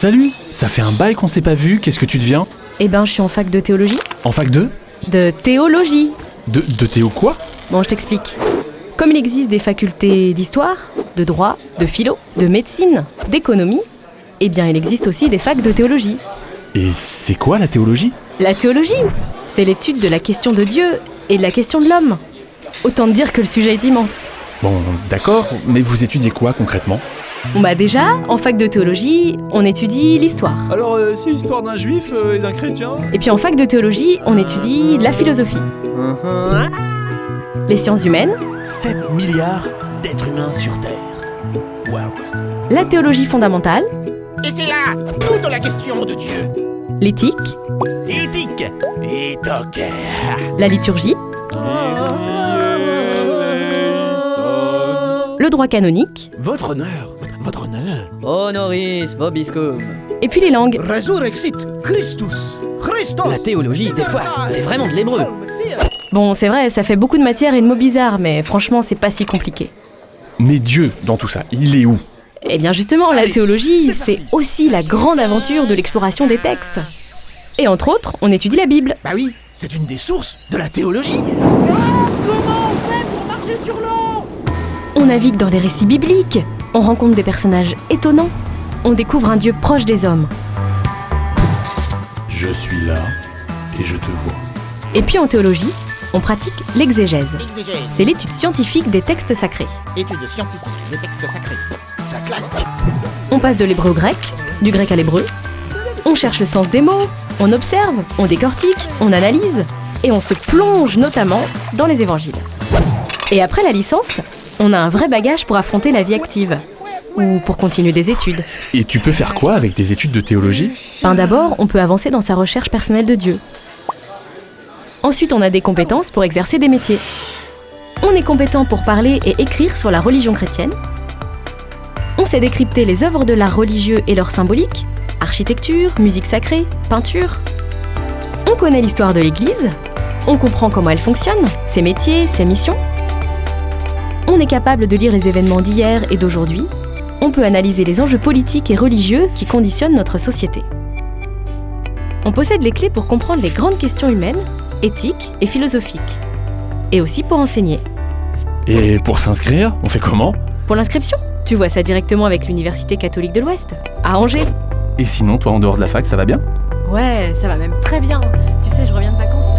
Salut, ça fait un bail qu'on s'est pas vu, qu'est-ce que tu deviens? Eh ben, je suis en fac de théologie. En fac de? De théologie. De théo quoi? Bon, je t'explique. Comme il existe des facultés d'histoire, de droit, de philo, de médecine, d'économie, eh bien, il existe aussi des facs de théologie. Et c'est quoi la théologie? La théologie, c'est l'étude de la question de Dieu et de la question de l'homme. Autant te dire que le sujet est immense. Bon, d'accord, mais vous étudiez quoi concrètement? Bon bah déjà, en fac de théologie, on étudie l'histoire. Alors, c'est l'histoire d'un juif et d'un chrétien? Et puis en fac de théologie, on étudie la philosophie. Les sciences humaines. 7 milliards d'êtres humains sur Terre. Waouh. La théologie fondamentale. Et c'est là toute la question de Dieu. L'éthique. Éthique et toc. La liturgie. Le droit canonique. Votre honneur. Votre honneur. Honoris vobiscum. Et puis les langues. Resurrexit Christus. Christos. La théologie, des fois, c'est vraiment de l'hébreu. Bon, c'est vrai, ça fait beaucoup de matière et de mots bizarres, mais franchement, c'est pas si compliqué. Mais Dieu, dans tout ça, il est où? Eh bien justement, la théologie, c'est aussi la grande aventure de l'exploration des textes. Et entre autres, on étudie la Bible. Bah oui, c'est une des sources de la théologie. Comment on fait pour marcher sur l'eau? On navigue dans les récits bibliques, on rencontre des personnages étonnants, on découvre un Dieu proche des hommes. Je suis là et je te vois. Et puis en théologie, on pratique l'exégèse. Exégèse. C'est l'étude scientifique des textes sacrés. Étude scientifique des textes sacrés. Ça claque. On passe de l'hébreu au grec, du grec à l'hébreu. On cherche le sens des mots, on observe, on décortique, on analyse, et on se plonge notamment dans les évangiles. Et après la licence, on a un vrai bagage pour affronter la vie active, ou pour continuer des études. Et tu peux faire quoi avec des études de théologie? Ben d'abord, on peut avancer dans sa recherche personnelle de Dieu. Ensuite, on a des compétences pour exercer des métiers. On est compétent pour parler et écrire sur la religion chrétienne. On sait décrypter les œuvres de l'art religieux et leur symbolique, architecture, musique sacrée, peinture. On connaît l'histoire de l'Église. On comprend comment elle fonctionne, ses métiers, ses missions. On est capable de lire les événements d'hier et d'aujourd'hui. On peut analyser les enjeux politiques et religieux qui conditionnent notre société. On possède les clés pour comprendre les grandes questions humaines, éthiques et philosophiques. Et aussi pour enseigner. Et pour s'inscrire, on fait comment? Pour l'inscription, tu vois ça directement avec l'Université catholique de l'Ouest, à Angers. Et sinon, toi en dehors de la fac, ça va bien? Ouais, ça va même très bien. Tu sais, je reviens de vacances là.